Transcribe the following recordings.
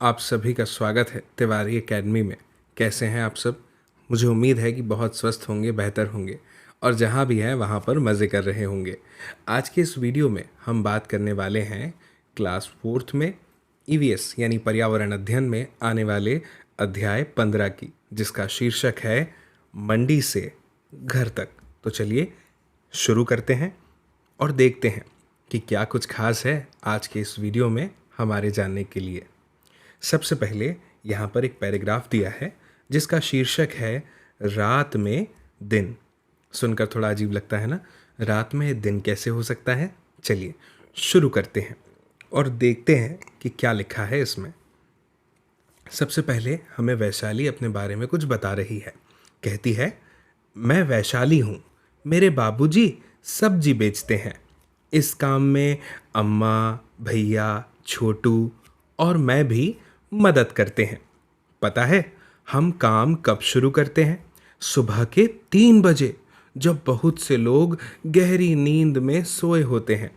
आप सभी का स्वागत है तिवारी एकेडमी में। कैसे हैं आप सब? मुझे उम्मीद है कि बहुत स्वस्थ होंगे, बेहतर होंगे और जहाँ भी हैं वहाँ पर मज़े कर रहे होंगे। आज के इस वीडियो में हम बात करने वाले हैं क्लास 4th में ईवीएस यानी पर्यावरण अध्ययन में आने वाले अध्याय 15 की, जिसका शीर्षक है मंडी से घर तक। तो चलिए शुरू करते हैं और देखते हैं कि क्या कुछ खास है आज के इस वीडियो में हमारे जानने के लिए। सबसे पहले यहाँ पर एक पैराग्राफ दिया है जिसका शीर्षक है रात में दिन। सुनकर थोड़ा अजीब लगता है ना, रात में दिन कैसे हो सकता है? चलिए शुरू करते हैं और देखते हैं कि क्या लिखा है इसमें। सबसे पहले हमें वैशाली अपने बारे में कुछ बता रही है। कहती है, मैं वैशाली हूँ, मेरे बाबूजी सब्जी बेचते हैं। इस काम में अम्मा, भैया, छोटू और मैं भी मदद करते हैं। पता है हम काम कब शुरू करते हैं? सुबह के 3 बजे, जब बहुत से लोग गहरी नींद में सोए होते हैं,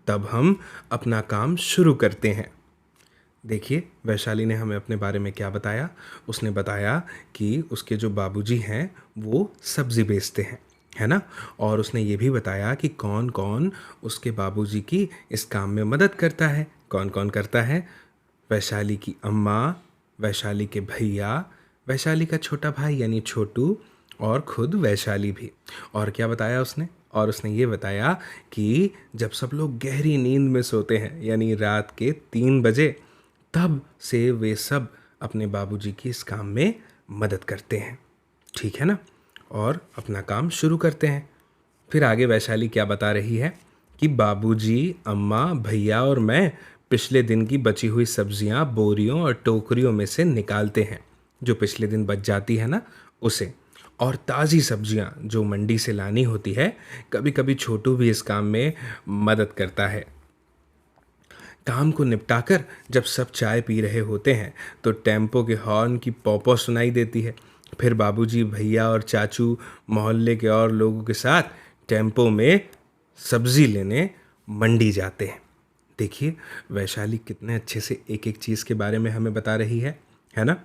तब हम अपना काम शुरू करते हैं। देखिए वैशाली ने हमें अपने बारे में क्या बताया। उसने बताया कि उसके जो बाबूजी हैं वो सब्ज़ी बेचते हैं, है ना। और उसने ये भी बताया कि कौन कौन उसके बाबूजी की इस काम में मदद करता है। कौन कौन करता है? वैशाली की अम्मा, वैशाली के भैया, वैशाली का छोटा भाई यानी छोटू और खुद वैशाली भी। और क्या बताया उसने? और उसने ये बताया कि जब सब लोग गहरी नींद में सोते हैं यानी रात के 3 बजे, तब से वे सब अपने बाबूजी की इस काम में मदद करते हैं। ठीक है ना, और अपना काम शुरू करते हैं। फिर आगे वैशाली क्या बता रही है कि बाबूजी, अम्मा, भैया और मैं पिछले दिन की बची हुई सब्जियां बोरियों और टोकरियों में से निकालते हैं, जो पिछले दिन बच जाती है ना उसे। और ताज़ी सब्जियां जो मंडी से लानी होती है, कभी कभी छोटू भी इस काम में मदद करता है। काम को निपटाकर जब सब चाय पी रहे होते हैं तो टेम्पो के हॉर्न की पौ सुनाई देती है। फिर बाबूजी, भैया और चाचू मोहल्ले के और लोगों के साथ टेम्पो में सब्ज़ी लेने मंडी जाते हैं। देखिए वैशाली कितने अच्छे से एक एक चीज़ के बारे में हमें बता रही है ना।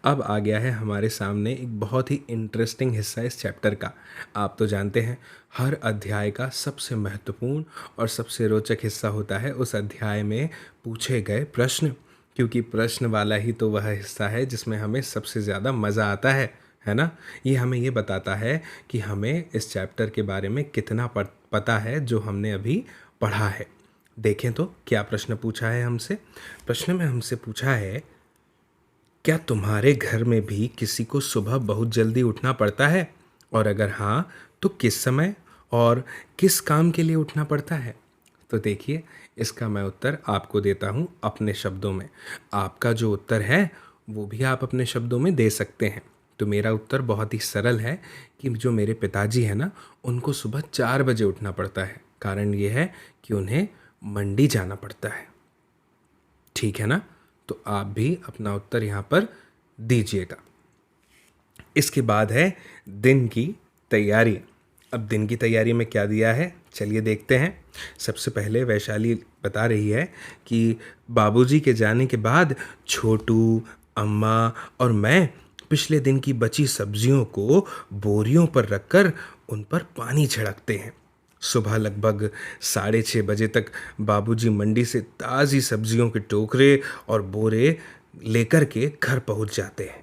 अब आ गया है हमारे सामने एक बहुत ही इंटरेस्टिंग हिस्सा इस चैप्टर का। आप तो जानते हैं हर अध्याय का सबसे महत्वपूर्ण और सबसे रोचक हिस्सा होता है उस अध्याय में पूछे गए प्रश्न, क्योंकि प्रश्न वाला ही तो वह हिस्सा है जिसमें हमें सबसे ज़्यादा मज़ा आता है ना। ये हमें ये बताता है कि हमें इस चैप्टर के बारे में कितना पता है जो हमने अभी पढ़ा है। देखें तो क्या प्रश्न पूछा है हमसे। प्रश्न में हमसे पूछा है, क्या तुम्हारे घर में भी किसी को सुबह बहुत जल्दी उठना पड़ता है? और अगर हाँ तो किस समय और किस काम के लिए उठना पड़ता है? तो देखिए इसका मैं उत्तर आपको देता हूँ अपने शब्दों में। आपका जो उत्तर है वो भी आप अपने शब्दों में दे सकते हैं। तो मेरा उत्तर बहुत ही सरल है कि जो मेरे पिताजी हैं ना, उनको सुबह 4 बजे उठना पड़ता है। कारण ये है कि उन्हें मंडी जाना पड़ता है। ठीक है ना, तो आप भी अपना उत्तर यहाँ पर दीजिएगा। इसके बाद है दिन की तैयारी। अब दिन की तैयारी में क्या दिया है, चलिए देखते हैं। सबसे पहले वैशाली बता रही है कि बाबूजी के जाने के बाद छोटू, अम्मा और मैं पिछले दिन की बची सब्जियों को बोरियों पर रखकर उन पर पानी छिड़कते हैं। सुबह लगभग 6:30 बजे तक बाबूजी मंडी से ताज़ी सब्जियों के टोकरे और बोरे लेकर के घर पहुंच जाते हैं।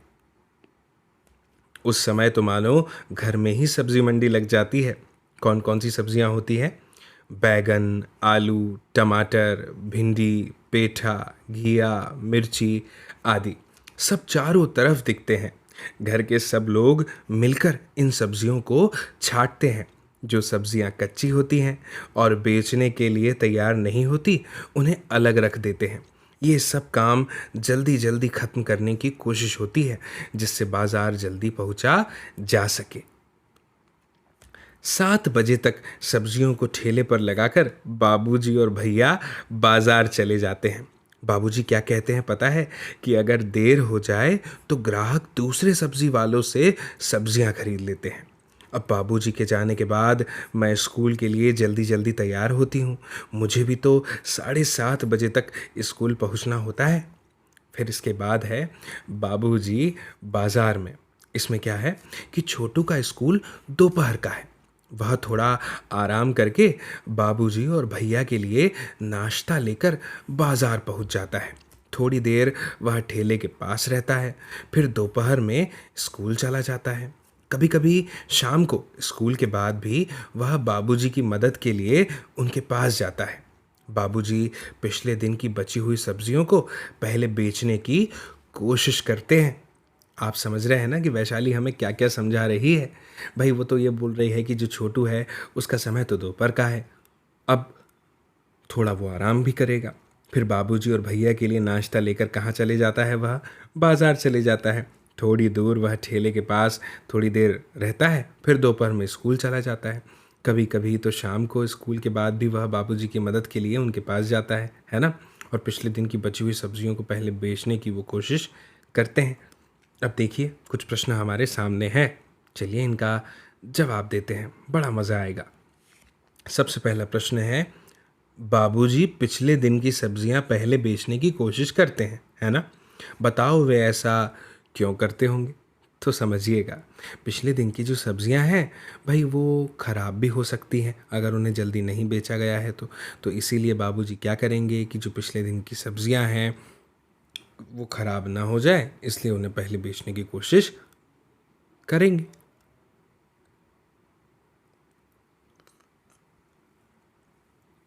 उस समय तो मानो घर में ही सब्जी मंडी लग जाती है। कौन कौन सी सब्जियां होती हैं? बैगन, आलू, टमाटर, भिंडी, पेठा, घिया, मिर्ची आदि सब चारों तरफ दिखते हैं। घर के सब लोग मिलकर इन सब्जियों को छांटते हैं। जो सब्जियां कच्ची होती हैं और बेचने के लिए तैयार नहीं होती, उन्हें अलग रख देते हैं। ये सब काम जल्दी जल्दी ख़त्म करने की कोशिश होती है जिससे बाज़ार जल्दी पहुंचा जा सके। 7 बजे तक सब्जियों को ठेले पर लगाकर बाबूजी और भैया बाज़ार चले जाते हैं। बाबूजी क्या कहते हैं पता है? कि अगर देर हो जाए तो ग्राहक दूसरे सब्जी वालों से सब्जियां खरीद लेते हैं। अब बाबूजी के जाने के बाद मैं स्कूल के लिए जल्दी जल्दी तैयार होती हूँ। मुझे भी तो 7:30 बजे तक स्कूल पहुँचना होता है। फिर इसके बाद है बाबूजी बाजार में। इसमें क्या है कि छोटू का स्कूल दोपहर का है। वह थोड़ा आराम करके बाबूजी और भैया के लिए नाश्ता लेकर बाजार पहुंच जाता है। थोड़ी देर वह ठेले के पास रहता है, फिर दोपहर में स्कूल चला जाता है। कभी कभी शाम को स्कूल के बाद भी वह बाबूजी की मदद के लिए उनके पास जाता है। बाबूजी पिछले दिन की बची हुई सब्जियों को पहले बेचने की कोशिश करते हैं। आप समझ रहे हैं ना कि वैशाली हमें क्या क्या समझा रही है। भाई वो तो ये बोल रही है कि जो छोटू है उसका समय तो दोपहर का है, अब थोड़ा वो आराम भी करेगा। फिर बाबूजी और भैया के लिए नाश्ता लेकर कहाँ चले जाता है, वह बाजार चले जाता है। थोड़ी दूर वह ठेले के पास थोड़ी देर रहता है, फिर दोपहर में स्कूल चला जाता है। कभी कभी तो शाम को स्कूल के बाद भी वह बाबूजी की मदद के लिए उनके पास जाता है ना। और पिछले दिन की बची हुई सब्जियों को पहले बेचने की वो कोशिश करते हैं। अब देखिए कुछ प्रश्न हमारे सामने हैं, चलिए इनका जवाब देते हैं, बड़ा मज़ा आएगा। सबसे पहला प्रश्न है, बाबूजी पिछले दिन की सब्जियां पहले बेचने की कोशिश करते हैं, है ना। बताओ वे ऐसा क्यों करते होंगे। तो समझिएगा, पिछले दिन की जो सब्जियां हैं भाई वो ख़राब भी हो सकती हैं अगर उन्हें जल्दी नहीं बेचा गया है तो इसीलिए बाबूजी क्या करेंगे कि जो पिछले दिन की सब्जियां हैं वो ख़राब ना हो जाए, इसलिए उन्हें पहले बेचने की कोशिश करेंगे।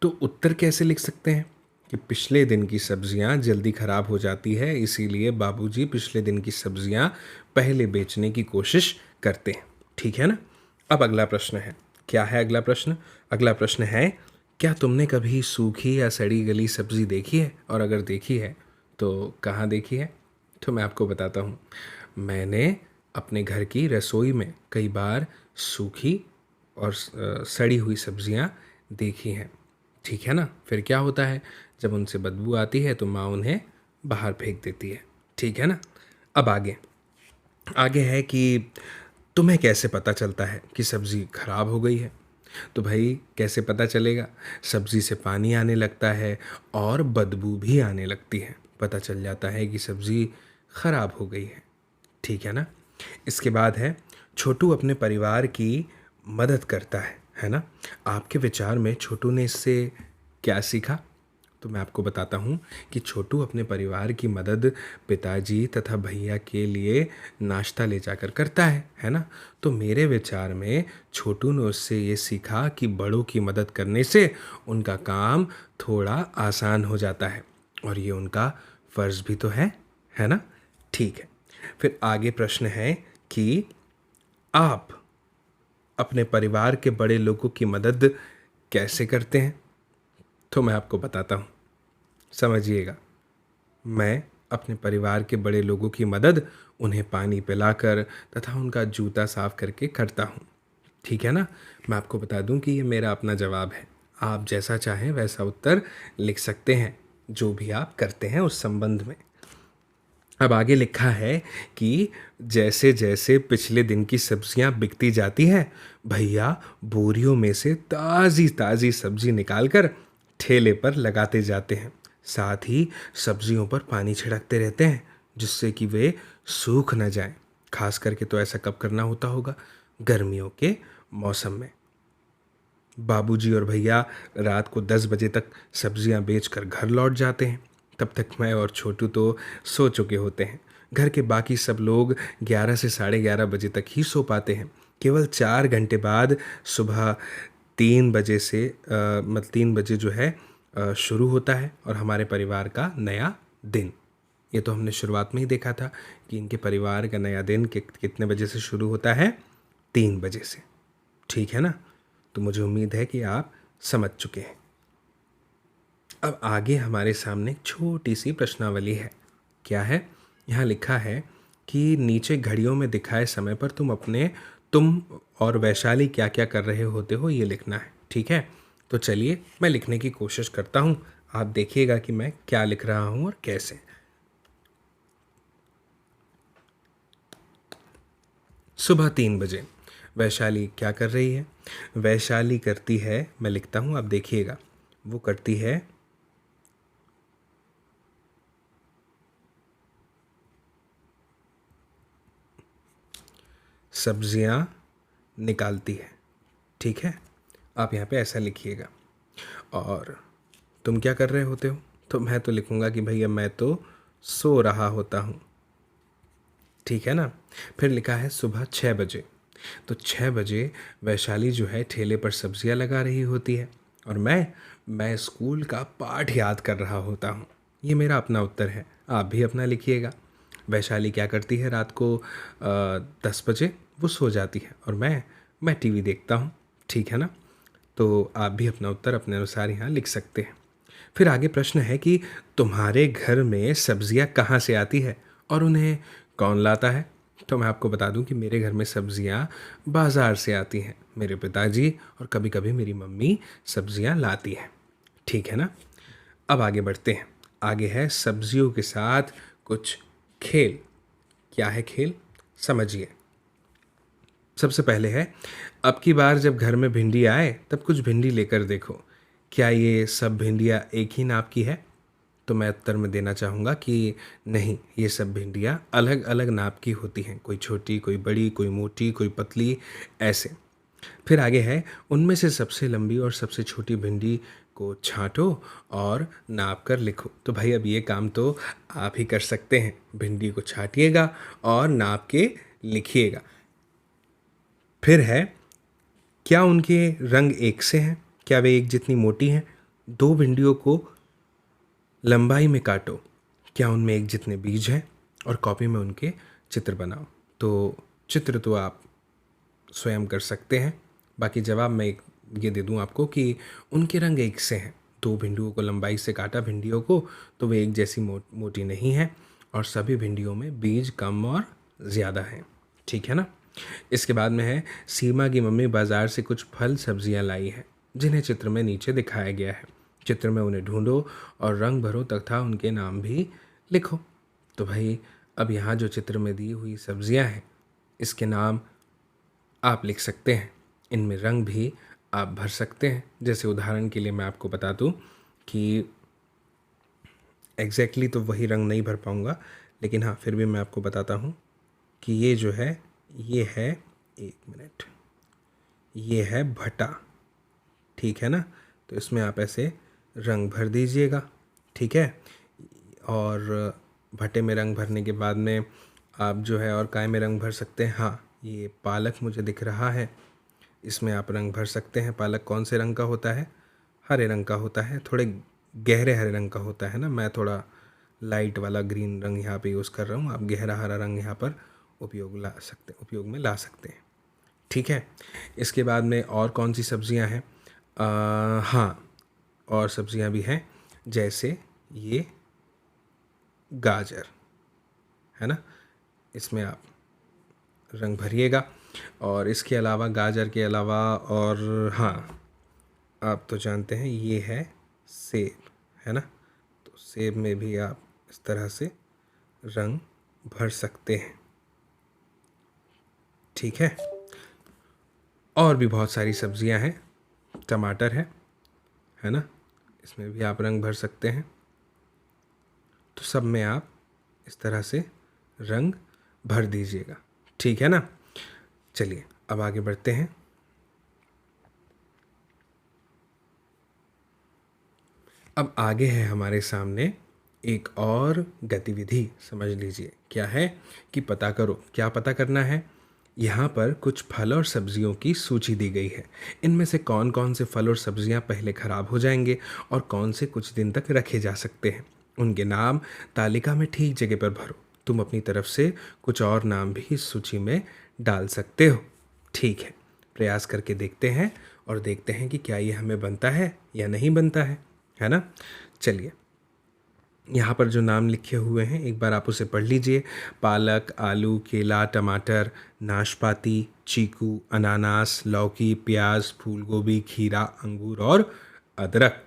तो उत्तर कैसे लिख सकते हैं कि पिछले दिन की सब्जियां जल्दी ख़राब हो जाती है, इसीलिए बाबूजी पिछले दिन की सब्जियां पहले बेचने की कोशिश करते हैं। ठीक है ना। अब अगला प्रश्न है, क्या है अगला प्रश्न। अगला प्रश्न है, क्या तुमने कभी सूखी या सड़ी गली सब्ज़ी देखी है, और अगर देखी है तो कहाँ देखी है। तो मैं आपको बताता हूँ, मैंने अपने घर की रसोई में कई बार सूखी और सड़ी हुई सब्जियां देखी हैं। ठीक है ना। फिर क्या होता है, जब उनसे बदबू आती है तो माँ उन्हें बाहर फेंक देती है। ठीक है ना। अब आगे आगे है कि तुम्हें कैसे पता चलता है कि सब्ज़ी खराब हो गई है। तो भाई कैसे पता चलेगा, सब्ज़ी से पानी आने लगता है और बदबू भी आने लगती है, पता चल जाता है कि सब्ज़ी ख़राब हो गई है। ठीक है ना। इसके बाद है, छोटू अपने परिवार की मदद करता है ना। आपके विचार में छोटू ने इससे क्या सीखा। तो मैं आपको बताता हूँ कि छोटू अपने परिवार की मदद पिताजी तथा भैया के लिए नाश्ता ले जाकर करता है ना। तो मेरे विचार में छोटू ने उससे ये सीखा कि बड़ों की मदद करने से उनका काम थोड़ा आसान हो जाता है, और ये उनका फ़र्ज़ भी तो है ना। ठीक है। फिर आगे प्रश्न है कि आप अपने परिवार के बड़े लोगों की मदद कैसे करते हैं। तो मैं आपको बताता हूँ, समझिएगा। मैं अपने परिवार के बड़े लोगों की मदद उन्हें पानी पिलाकर तथा उनका जूता साफ करके करता हूँ। ठीक है ना। मैं आपको बता दूं कि ये मेरा अपना जवाब है, आप जैसा चाहें वैसा उत्तर लिख सकते हैं जो भी आप करते हैं उस संबंध में। अब आगे लिखा है कि जैसे जैसे पिछले दिन की सब्जियां बिकती जाती हैं, भैया बोरियों में से ताज़ी ताज़ी सब्जी निकालकर ठेले पर लगाते जाते हैं। साथ ही सब्जियों पर पानी छिड़कते रहते हैं जिससे कि वे सूख न जाएं। खास करके तो ऐसा कब करना होता होगा, गर्मियों के मौसम में। बाबूजी और भैया रात को 10 बजे तक सब्जियां बेचकर घर लौट जाते हैं। तब तक मैं और छोटू तो सो चुके होते हैं। घर के बाकी सब लोग 11 से 11:30 बजे तक ही सो पाते हैं। केवल 4 घंटे बाद सुबह 3 बजे से मतलब 3 बजे जो है शुरू होता है और हमारे परिवार का नया दिन। ये तो हमने शुरुआत में ही देखा था कि इनके परिवार का नया दिन कितने बजे से शुरू होता है, 3 बजे से। ठीक है ना। तो मुझे उम्मीद है कि आप समझ चुके हैं। अब आगे हमारे सामने एक छोटी सी प्रश्नावली है। क्या है, यहाँ लिखा है कि नीचे घड़ियों में दिखाए समय पर तुम और वैशाली क्या क्या कर रहे होते हो ये लिखना है। ठीक है। तो चलिए मैं लिखने की कोशिश करता हूँ, आप देखिएगा कि मैं क्या लिख रहा हूँ और कैसे। सुबह 3 बजे वैशाली क्या कर रही है। वैशाली करती है, मैं लिखता हूँ, आप देखिएगा, वो करती है सब्जियां निकालती है। ठीक है, आप यहाँ पे ऐसा लिखिएगा। और तुम क्या कर रहे होते हो? तो मैं तो लिखूँगा कि भैया मैं तो सो रहा होता हूँ। ठीक है ना। फिर लिखा है सुबह 6 बजे। तो 6 बजे वैशाली जो है ठेले पर सब्जियां लगा रही होती है और मैं स्कूल का पाठ याद कर रहा होता हूँ। ये मेरा अपना उत्तर है, आप भी अपना लिखिएगा। वैशाली क्या करती है रात को 10 बजे? वो सो जाती है और मैं टीवी देखता हूँ। ठीक है ना। तो आप भी अपना उत्तर अपने अनुसार यहाँ लिख सकते हैं। फिर आगे प्रश्न है कि तुम्हारे घर में सब्जियां कहाँ से आती है और उन्हें कौन लाता है? तो मैं आपको बता दूं कि मेरे घर में सब्जियां बाज़ार से आती हैं। मेरे पिताजी और कभी कभी मेरी मम्मी सब्जियां लाती हैं। ठीक है ना। अब आगे बढ़ते हैं। आगे है सब्जियों के साथ कुछ खेल। क्या है खेल, समझिए। सबसे पहले है, अब की बार जब घर में भिंडी आए तब कुछ भिंडी लेकर देखो, क्या ये सब भिंडियाँ एक ही नाप की है? तो मैं उत्तर में देना चाहूँगा कि नहीं, ये सब भिंडियाँ अलग अलग नाप की होती हैं। कोई छोटी, कोई बड़ी, कोई मोटी, कोई पतली, ऐसे। फिर आगे है, उनमें से सबसे लंबी और सबसे छोटी भिंडी को छांटो और नाप कर लिखो। तो भाई अब ये काम तो आप ही कर सकते हैं। भिंडी को छाटिएगा और नाप के लिखिएगा। फिर है, क्या उनके रंग एक से हैं? क्या वे एक जितनी मोटी हैं? दो भिंडियों को लंबाई में काटो, क्या उनमें एक जितने बीज हैं? और कॉपी में उनके चित्र बनाओ। तो चित्र तो आप स्वयं कर सकते हैं। बाकी जवाब मैं ये दे दूं आपको कि उनके रंग एक से हैं। दो भिंडियों को लंबाई से काटा भिंडियों को, तो वे एक जैसी मोटी नहीं हैं और सभी भिंडियों में बीज कम और ज़्यादा हैं। ठीक है ना। इसके बाद में है, सीमा की मम्मी बाज़ार से कुछ फल सब्जियां लाई हैं जिन्हें चित्र में नीचे दिखाया गया है। चित्र में उन्हें ढूंढो और रंग भरो तथा उनके नाम भी लिखो। तो भाई अब यहाँ जो चित्र में दी हुई सब्जियां हैं, इसके नाम आप लिख सकते हैं। इनमें रंग भी आप भर सकते हैं। जैसे उदाहरण के लिए मैं आपको बता दूं कि एग्जैक्टली तो वही रंग नहीं भर पाऊँगा, लेकिन हाँ फिर भी मैं आपको बताता हूँ कि ये जो है, ये है, एक मिनट, ये है भटा। ठीक है ना। तो इसमें आप ऐसे रंग भर दीजिएगा। ठीक है। और भटे में रंग भरने के बाद में आप जो है और काय में रंग भर सकते हैं। हाँ, ये पालक मुझे दिख रहा है, इसमें आप रंग भर सकते हैं। पालक कौन से रंग का होता है? हरे रंग का होता है, थोड़े गहरे हरे रंग का होता है ना। मैं थोड़ा लाइट वाला ग्रीन रंग यहाँ पे यूज़ कर रहा हूँ। आप गहरा हरा रंग यहाँ पर उपयोग में ला सकते हैं। ठीक है। इसके बाद में और कौन सी सब्जियां हैं? हाँ, और सब्जियां भी हैं, जैसे ये गाजर है ना। इसमें आप रंग भरिएगा। और इसके अलावा, गाजर के अलावा, और हाँ, आप तो जानते हैं ये है सेब, है ना। तो सेब में भी आप इस तरह से रंग भर सकते हैं। ठीक है। और भी बहुत सारी सब्जियां हैं। टमाटर है ना, इसमें भी आप रंग भर सकते हैं। तो सब में आप इस तरह से रंग भर दीजिएगा। ठीक है ना। चलिए अब आगे बढ़ते हैं। अब आगे है हमारे सामने एक और गतिविधि, समझ लीजिए क्या है कि पता करो। क्या पता करना है? यहाँ पर कुछ फल और सब्जियों की सूची दी गई है। इनमें से कौन कौन से फल और सब्जियाँ पहले खराब हो जाएंगे और कौन से कुछ दिन तक रखे जा सकते हैं। उनके नाम तालिका में ठीक जगह पर भरो। तुम अपनी तरफ से कुछ और नाम भी इस सूची में डाल सकते हो। ठीक है, प्रयास करके देखते हैं और देखते हैं कि क्या ये हमें बनता है या नहीं बनता है ना। चलिए, यहाँ पर जो नाम लिखे हुए हैं एक बार आप उसे पढ़ लीजिए। पालक, आलू, केला, टमाटर, नाशपाती, चीकू, अनानास, लौकी, प्याज, फूल गोभी, खीरा, अंगूर और अदरक।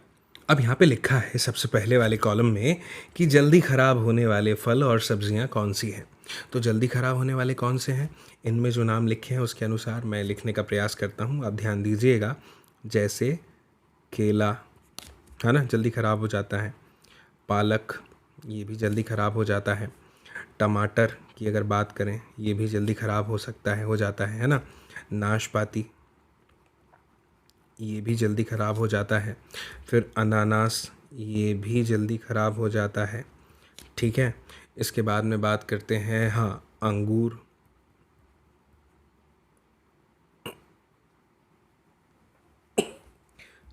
अब यहाँ पे लिखा है सबसे पहले वाले कॉलम में कि जल्दी ख़राब होने वाले फल और सब्जियाँ कौन सी हैं। तो जल्दी ख़राब होने वाले कौन से हैं? इनमें जो नाम लिखे हैं उसके अनुसार मैं लिखने का प्रयास करता हूँ, आप ध्यान दीजिएगा। जैसे केला, है ना, जल्दी ख़राब हो जाता है। पालक, ये भी जल्दी ख़राब हो जाता है। टमाटर की अगर बात करें, ये भी जल्दी ख़राब हो सकता है, हो जाता है ना। नाशपाती, ये भी जल्दी ख़राब हो जाता है। फिर अनानास, ये भी जल्दी ख़राब हो जाता है। ठीक है, इसके बाद में बात करते हैं, हाँ, अंगूर,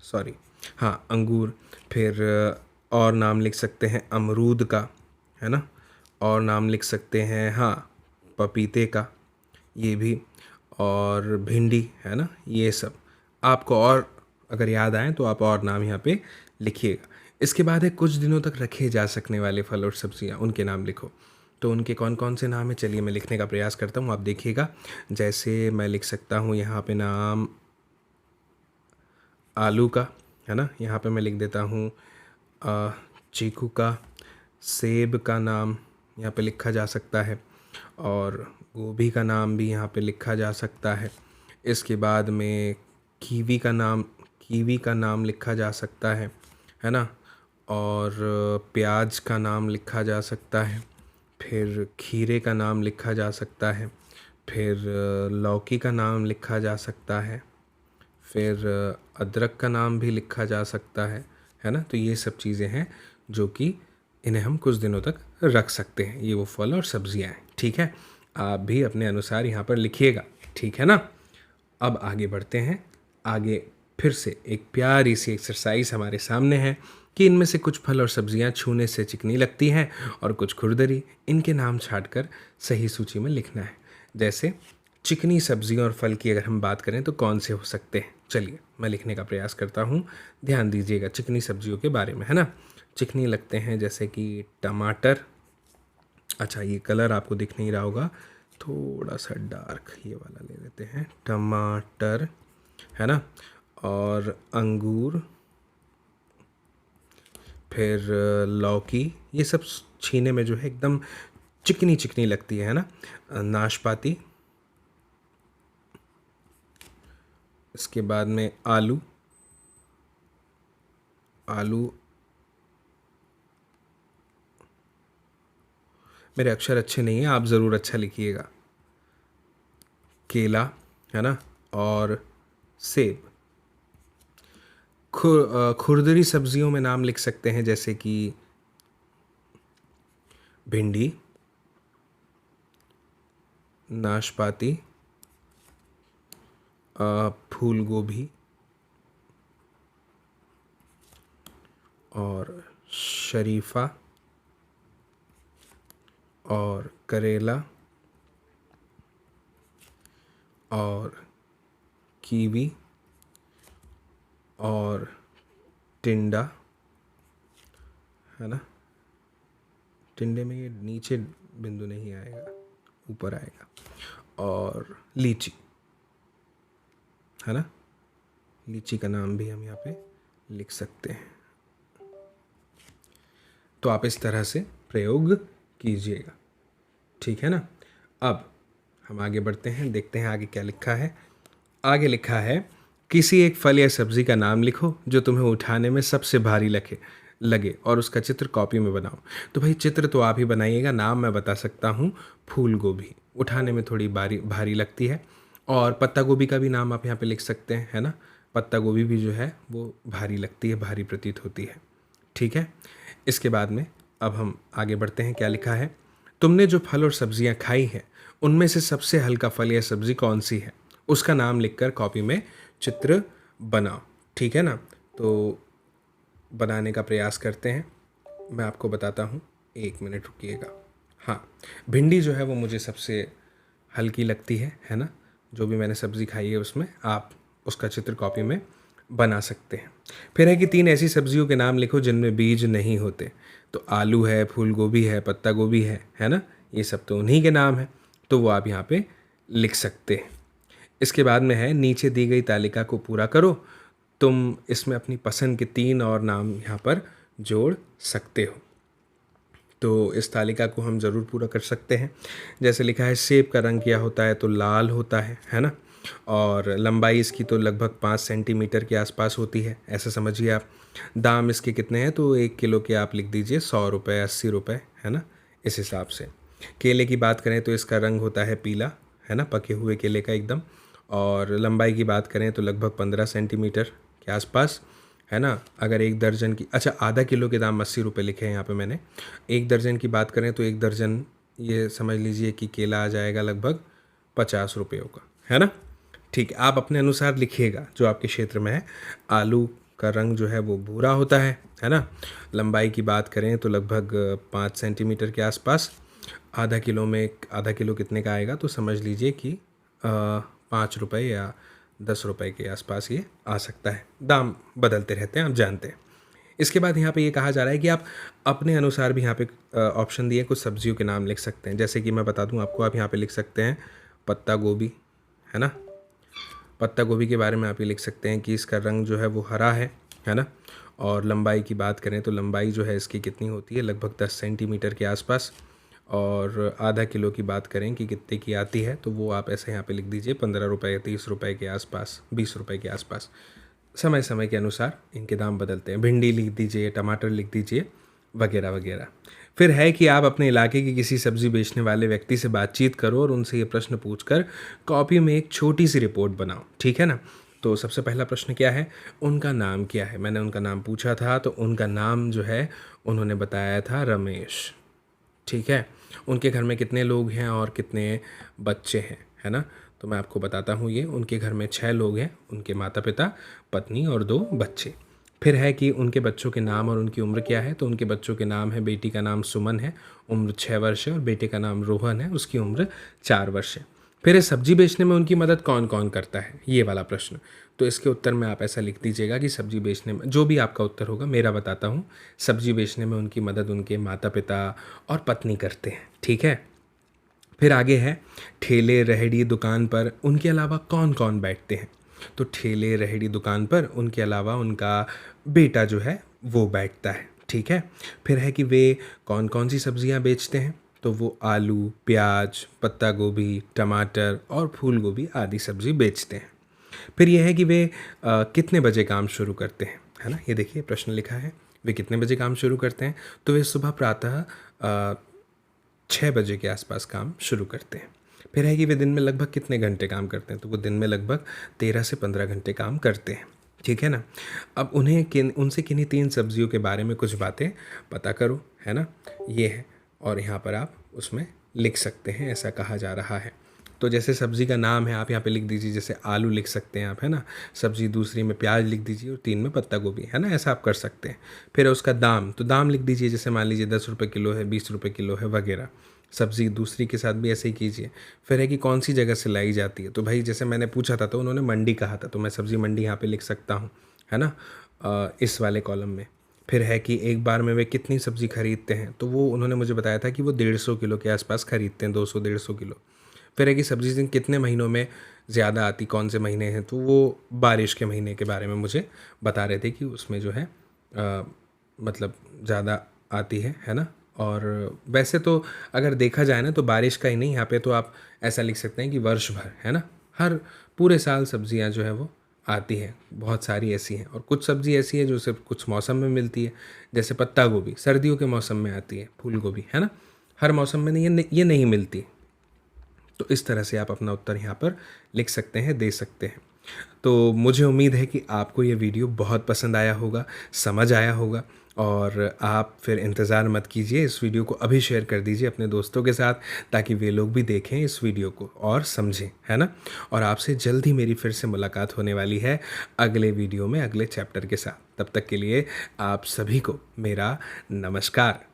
सॉरी, हाँ अंगूर। फिर और नाम लिख सकते हैं अमरूद का, है ना। और नाम लिख सकते हैं, हाँ, पपीते का, ये भी। और भिंडी, है ना। ये सब आपको और अगर याद आए तो आप और नाम यहाँ पे लिखिएगा। इसके बाद है कुछ दिनों तक रखे जा सकने वाले फल और सब्जियाँ, उनके नाम लिखो। तो उनके कौन कौन से नाम है, चलिए मैं लिखने का प्रयास करता हूँ, आप देखिएगा। जैसे मैं लिख सकता हूँ यहाँ पे नाम आलू का, है ना। यहाँ पे मैं लिख देता हूँ चीकू का। सेब का नाम यहाँ पे लिखा जा सकता है, और गोभी का नाम भी यहाँ पे लिखा जा सकता है। इसके बाद में कीवी का नाम लिखा जा सकता है ना। और प्याज का नाम लिखा जा सकता है। फिर खीरे का नाम लिखा जा सकता है। फिर लौकी का नाम लिखा जा सकता है। फिर अदरक का नाम भी लिखा जा सकता है ना। तो ये सब चीज़ें हैं जो कि इन्हें हम कुछ दिनों तक रख सकते हैं। ये वो फल और सब्जियां हैं, ठीक है। आप भी अपने अनुसार यहाँ पर लिखिएगा, ठीक है ना। अब आगे बढ़ते हैं। आगे फिर से एक प्यारी सी एक्सरसाइज हमारे सामने है कि इनमें से कुछ फल और सब्जियां छूने से चिकनी लगती हैं और कुछ खुरदरी। इनके नाम छांटकर सही सूची में लिखना है। जैसे चिकनी सब्जियों और फल की अगर हम बात करें तो कौन से हो सकते हैं, चलिए मैं लिखने का प्रयास करता हूँ। ध्यान दीजिएगा चिकनी सब्जियों के बारे में, है ना। चिकनी लगते हैं जैसे कि टमाटर, अच्छा ये कलर आपको दिख नहीं रहा होगा, थोड़ा सा डार्क ये वाला ले लेते हैं, टमाटर, है ना। और अंगूर, फिर लौकी, ये सब छीने में जो है एकदम चिकनी चिकनी लगती है ना। नाशपाती, इसके बाद में आलू, मेरे अक्षर अच्छे नहीं हैं, आप ज़रूर अच्छा लिखिएगा। केला, है ना। और सेब। खुरदरी सब्जियों में नाम लिख सकते हैं जैसे कि भिंडी, नाशपाती, फूल गोभी, और शरीफा, और करेला, और कीवी, और टिंडा, है ना। टिंडे में ये नीचे बिंदु नहीं आएगा, ऊपर आएगा। और लीची, है ना। लीची का नाम भी हम यहाँ पे लिख सकते हैं। तो आप इस तरह से प्रयोग कीजिएगा, ठीक है ना। अब हम आगे बढ़ते हैं, देखते हैं आगे क्या लिखा है। आगे लिखा है किसी एक फल या सब्जी का नाम लिखो जो तुम्हें उठाने में सबसे भारी लगे और उसका चित्र कॉपी में बनाओ। तो भाई चित्र तो आप ही बनाइएगा, नाम मैं बता सकता हूँ। फूल गोभी उठाने में थोड़ी भारी लगती है, और पत्ता गोभी का भी नाम आप यहाँ पे लिख सकते हैं, है ना। पत्ता गोभी भी जो है वो भारी लगती है, भारी प्रतीत होती है, ठीक है। इसके बाद में अब हम आगे बढ़ते हैं। क्या लिखा है, तुमने जो फल और सब्जियां खाई हैं उनमें से सबसे हल्का फल या सब्जी कौन सी है, उसका नाम लिखकर कॉपी में चित्र बनाओ, ठीक है ना। तो बनाने का प्रयास करते हैं, मैं आपको बताता हूँ, 1 मिनट रुकिएगा। हाँ, भिंडी जो है वो मुझे सबसे हल्की लगती है ना। जो भी मैंने सब्ज़ी खाई है उसमें आप उसका चित्र कॉपी में बना सकते हैं। फिर है कि 3 ऐसी सब्जियों के नाम लिखो जिनमें बीज नहीं होते। तो आलू है, फूल गोभी है, पत्ता गोभी है ना। ये सब तो उन्हीं के नाम हैं, तो वो आप यहाँ पे लिख सकते हैं। इसके बाद में है नीचे दी गई तालिका को पूरा करो। तुम इसमें अपनी पसंद के 3 और नाम यहाँ पर जोड़ सकते हो। तो इस तालिका को हम ज़रूर पूरा कर सकते हैं। जैसे लिखा है सेब का रंग क्या होता है, तो लाल होता है ना। और लंबाई इसकी तो लगभग 5 सेंटीमीटर के आसपास होती है, ऐसा समझिए आप। दाम इसके कितने हैं, तो 1 किलो के आप लिख दीजिए 100 रुपये, 80 रुपये, है ना, इस हिसाब से। केले की बात करें तो इसका रंग होता है पीला, है ना, पके हुए केले का एकदम। और लंबाई की बात करें तो लगभग 15 सेंटीमीटर के आसपास, है ना। अगर एक दर्जन की, अच्छा, आधा किलो के दाम 80 रुपये लिखे हैं यहाँ पे मैंने। एक दर्जन की बात करें तो एक दर्जन, ये समझ लीजिए कि केला आ जाएगा लगभग 50 रुपयों का, है ना। ठीक है, आप अपने अनुसार लिखिएगा जो आपके क्षेत्र में है। आलू का रंग जो है वो भूरा होता है ना। लंबाई की बात करें तो लगभग 5 सेंटीमीटर के आसपास। आधा किलो में, आधा किलो कितने का आएगा तो समझ लीजिए कि 5 रुपये या 10 रुपये के आसपास ये आ सकता है। दाम बदलते रहते हैं, आप जानते हैं। इसके बाद यहाँ पे ये कहा जा रहा है कि आप अपने अनुसार भी यहाँ पे ऑप्शन दिए, कुछ सब्जियों के नाम लिख सकते हैं। जैसे कि मैं बता दूँ आपको, आप यहाँ पे लिख सकते हैं पत्ता गोभी, है ना। पत्ता गोभी के बारे में आप ये लिख सकते हैं कि इसका रंग जो है वो हरा है ना। और लंबाई की बात करें तो लंबाई जो है इसकी कितनी होती है, लगभग 10 सेंटीमीटर के आसपास। और आधा किलो की बात करें कि कितने की आती है, तो वो आप ऐसे यहाँ पे लिख दीजिए 15 रुपये, 30 रुपये के आसपास, 20 रुपये के आसपास। समय समय के अनुसार इनके दाम बदलते हैं। भिंडी लिख दीजिए, टमाटर लिख दीजिए, वगैरह वगैरह। फिर है कि आप अपने इलाके के किसी सब्जी बेचने वाले व्यक्ति से बातचीत करो और उनसे ये प्रश्न पूछकर कॉपी में एक छोटी सी रिपोर्ट बनाओ, ठीक है ना। तो सबसे पहला प्रश्न क्या है, उनका नाम क्या है। मैंने उनका नाम पूछा था, तो उनका नाम जो है उन्होंने बताया था रमेश, ठीक है। उनके घर में कितने लोग हैं और कितने बच्चे हैं, है ना। तो मैं आपको बताता हूँ, ये उनके घर में 6 लोग हैं, उनके माता पिता, पत्नी और 2 बच्चे। फिर है कि उनके बच्चों के नाम और उनकी उम्र क्या है। तो उनके बच्चों के नाम है, बेटी का नाम सुमन है, उम्र 6 वर्ष है, और बेटे का नाम रोहन है, उसकी उम्र 4 वर्ष है। फिर ये सब्जी बेचने में उनकी मदद कौन कौन करता है, ये वाला प्रश्न। तो इसके उत्तर में आप ऐसा लिख दीजिएगा कि सब्जी बेचने में, जो भी आपका उत्तर होगा, मेरा बताता हूँ, सब्जी बेचने में उनकी मदद उनके माता पिता और पत्नी करते हैं, ठीक है। फिर आगे है, ठेले रेहड़ी दुकान पर उनके अलावा कौन कौन बैठते हैं। तो ठेले रेहड़ी दुकान पर उनके अलावा उनका बेटा जो है वो बैठता है, ठीक है। फिर है कि वे कौन कौन सी सब्जियां बेचते हैं। तो वो आलू, प्याज, पत्ता गोभी, टमाटर और फूल गोभी आदि सब्जी बेचते हैं। फिर यह है कि वे कितने बजे काम शुरू करते हैं, है ना। ये देखिए प्रश्न लिखा है, वे कितने बजे काम शुरू करते हैं। तो वे सुबह प्रातः 6 बजे के आसपास काम शुरू करते हैं। फिर है कि वे दिन में लगभग कितने घंटे काम करते हैं। तो वो दिन में लगभग 13 से 15 घंटे काम करते हैं, ठीक है ना। अब उनसे किन्हीं 3 सब्जियों के बारे में कुछ बातें पता करो, है ना। ये है, और यहाँ पर आप उसमें लिख सकते हैं, ऐसा कहा जा रहा है। तो जैसे सब्ज़ी का नाम है, आप यहाँ पे लिख दीजिए, जैसे आलू लिख सकते हैं आप, है ना। सब्ज़ी दूसरी में प्याज लिख दीजिए और 3 में पत्ता गोभी, है ना। ऐसा आप कर सकते हैं। फिर उसका दाम, तो दाम लिख दीजिए, जैसे मान लीजिए 10 रुपये किलो है, 20 रुपये किलो है, वगैरह। सब्ज़ी दूसरी के साथ भी ऐसे ही कीजिए। फिर है कि कौन सी जगह से लाई जाती है। तो भाई जैसे मैंने पूछा था तो उन्होंने मंडी कहा था, तो मैं सब्ज़ी मंडी यहाँ पे लिख सकता हूँ, है ना, इस वाले कॉलम में। फिर है कि एक बार में वे कितनी सब्ज़ी खरीदते हैं। तो वो उन्होंने मुझे बताया था कि वो 150 किलो के आसपास खरीदते हैं, 200-150 किलो। फिर है कि सब्ज़ी कितने महीनों में ज़्यादा आती, कौन से महीने हैं। तो वो बारिश के महीने के बारे में मुझे बता रहे थे कि उसमें जो है मतलब ज़्यादा आती है ना। और वैसे तो अगर देखा जाए ना, तो बारिश का ही नहीं, यहाँ पे तो आप ऐसा लिख सकते हैं कि वर्ष भर, है ना, हर पूरे साल सब्जियाँ जो है वो आती है। बहुत सारी ऐसी हैं, और कुछ सब्ज़ी ऐसी है जो सिर्फ कुछ मौसम में मिलती है। जैसे पत्ता गोभी सर्दियों के मौसम में आती है, फूल गोभी, है ना, हर मौसम में नहीं, ये नहीं मिलती। तो इस तरह से आप अपना उत्तर यहाँ पर लिख सकते हैं, दे सकते हैं। तो मुझे उम्मीद है कि आपको ये वीडियो बहुत पसंद आया होगा, समझ आया होगा। और आप फिर इंतज़ार मत कीजिए, इस वीडियो को अभी शेयर कर दीजिए अपने दोस्तों के साथ, ताकि वे लोग भी देखें इस वीडियो को और समझें, है ना। और आपसे जल्द ही मेरी फिर से मुलाकात होने वाली है अगले वीडियो में, अगले चैप्टर के साथ। तब तक के लिए आप सभी को मेरा नमस्कार।